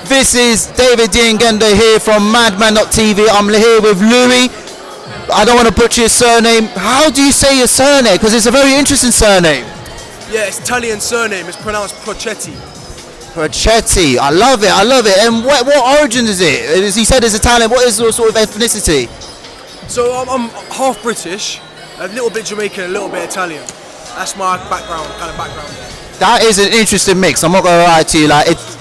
This is David Diengenda here from Madman.TV. I'm here with Lewie. I don't want to butcher your surname. How do you say your surname? Because it's a very interesting surname. Yeah, it's Italian surname. It's pronounced Pochetty. Pochetty. I love it. I love it. And what origin is it? As he said, it's Italian. What is your sort of ethnicity? So I'm half British, a little bit Jamaican, a little bit Italian. That's my background. That is an interesting mix. I'm not going to lie to you. Like it's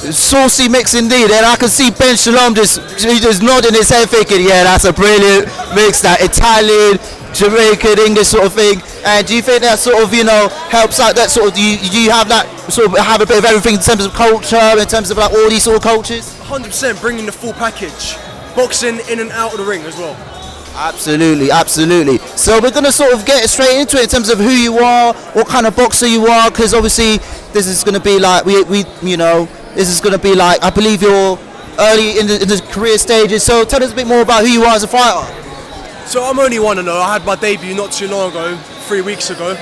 saucy mix indeed, and I can see Ben Shalom just nodding his head thinking, yeah, that's a brilliant mix, that Italian, Jamaican, English sort of thing. And do you think that sort of, helps out that sort of, do you have that sort of, have a bit of everything in terms of culture, in terms of like all these sort of cultures? 100% bringing the full package. Boxing in and out of the ring as well. Absolutely, absolutely. So we're going to sort of get straight into it in terms of who you are, what kind of boxer you are, because obviously this is going to be like, this is going to be like, I believe you're early in the career stages, so tell us a bit more about who you are as a fighter. So I'm only 1-0. I had my debut not too long ago, 3 weeks ago.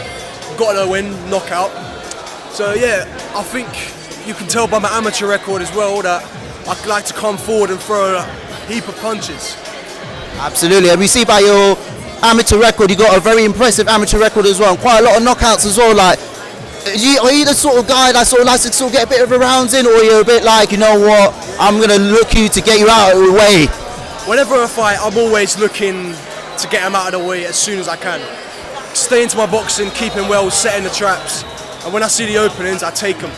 Got a win, knockout. So yeah, I think you can tell by my amateur record as well that I like to come forward and throw a heap of punches. Absolutely, and we see by your amateur record, you got a very impressive amateur record as well, and quite a lot of knockouts as well. Like, are you the sort of guy that sort of likes to sort of get a bit of a rounds in, or you're a bit like, you know what, I'm going to look you to get you out of the way? Whenever I fight, I'm always looking to get him out of the way as soon as I can. Stay into my boxing, keep him well, setting the traps, and when I see the openings, I take them.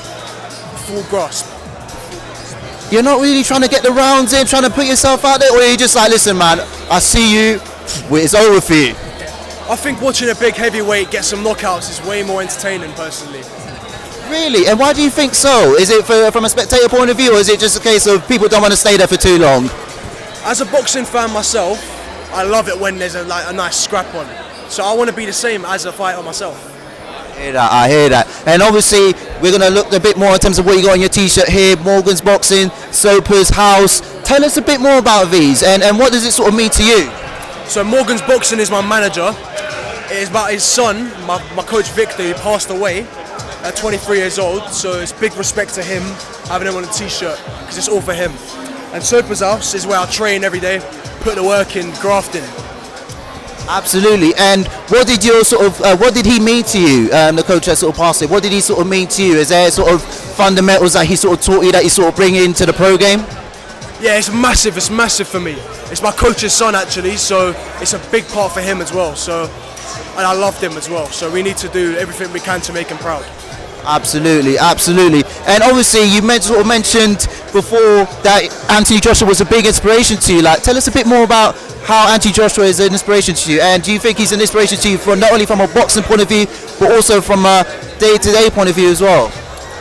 Full grasp. You're not really trying to get the rounds in, trying to put yourself out there, or are you just like, listen man, I see you, it's over for you? I think watching a big heavyweight get some knockouts is way more entertaining, personally. Really? And why do you think so? Is it from a spectator point of view, or is it just a case of people don't want to stay there for too long? As a boxing fan myself, I love it when there's a nice scrap on. So I want to be the same as a fighter myself. I hear that. And obviously, we're going to look a bit more in terms of what you got on your t-shirt here, Morgan's Boxing, Soper's House. Tell us a bit more about these, and what does it sort of mean to you? So Morgan's Boxing is my manager. It is about his son, my coach Victor, who passed away at 23 years old. So it's big respect to him, having him on a t-shirt, because it's all for him. And Soper's House is where I train every day, put the work in, grafting. Absolutely. And what did what did he mean to you, the coach that sort of passed away? What did he sort of mean to you? Is there sort of fundamentals that he sort of taught you that you sort of bring into the pro game? Yeah, it's massive for me. It's my coach's son actually, so it's a big part for him as well. So, and I loved him as well. So we need to do everything we can to make him proud. Absolutely, absolutely. And obviously you mentioned before that Anthony Joshua was a big inspiration to you. Like, tell us a bit more about how Anthony Joshua is an inspiration to you, and do you think he's an inspiration to you from not only from a boxing point of view, but also from a day-to-day point of view as well?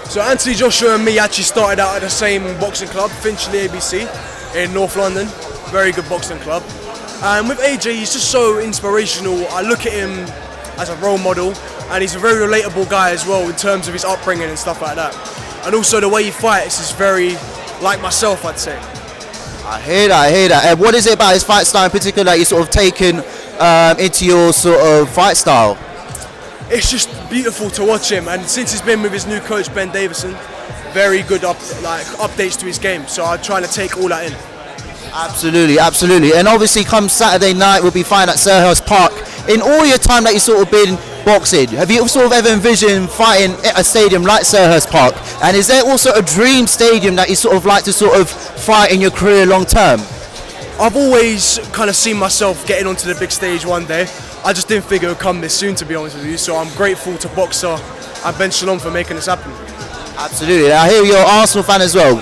So Anthony Joshua and me actually started out at the same boxing club, Finchley ABC, in North London. Very good boxing club. And with AJ, he's just so inspirational. I look at him as a role model, and he's a very relatable guy as well in terms of his upbringing and stuff like that. And also the way he fights is very like myself, I'd say. I hear that. And what is it about his fight style in particular that you sort of taken into your sort of fight style? It's just beautiful to watch him, and since he's been with his new coach Ben Davison, very good updates to his game. So I'm trying to take all that in. Absolutely, absolutely. And obviously, come Saturday night, we'll be fighting at Selhurst Park. In all your time that you've sort of been boxing, have you sort of ever envisioned fighting at a stadium like Selhurst Park? And is there also a dream stadium that you sort of like to sort of fight in your career long term? I've always kind of seen myself getting onto the big stage one day. I just didn't think it would come this soon, to be honest with you. So I'm grateful to Boxer and Ben Shalom for making this happen. Absolutely. I hear you're an Arsenal fan as well.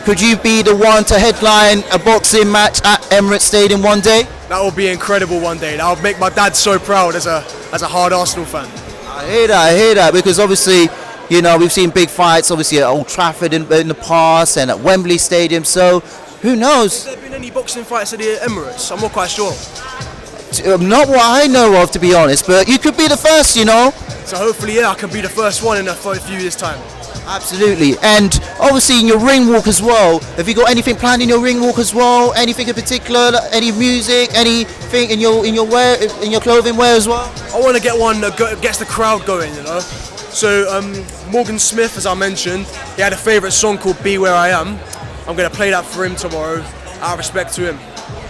Could you be the one to headline a boxing match at Emirates Stadium one day? That would be incredible one day. That would make my dad so proud as a hard Arsenal fan. I hear that, because obviously, we've seen big fights, obviously at Old Trafford in the past and at Wembley Stadium, so who knows? Has there been any boxing fights at the Emirates? I'm not quite sure. Not what I know of, to be honest, but you could be the first, So hopefully, yeah, I can be the first one in a few years' time. Absolutely. And obviously in your ring walk as well, have you got anything planned in your ring walk as well? Anything in particular? Any music? Anything in your clothing wear as well? I want to get one that gets the crowd going, So Morgan Smith, as I mentioned, he had a favourite song called Be Where I Am. I'm going to play that for him tomorrow, out of respect to him.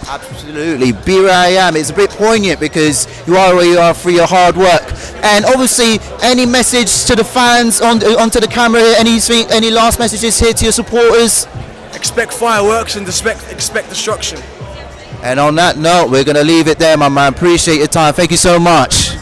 Absolutely, Be Where I Am. It's a bit poignant because you are where you are for your hard work. And obviously, any message to the fans onto the camera here? Any last messages here to your supporters? Expect fireworks and expect destruction. And on that note, we're going to leave it there, my man. Appreciate your time. Thank you so much.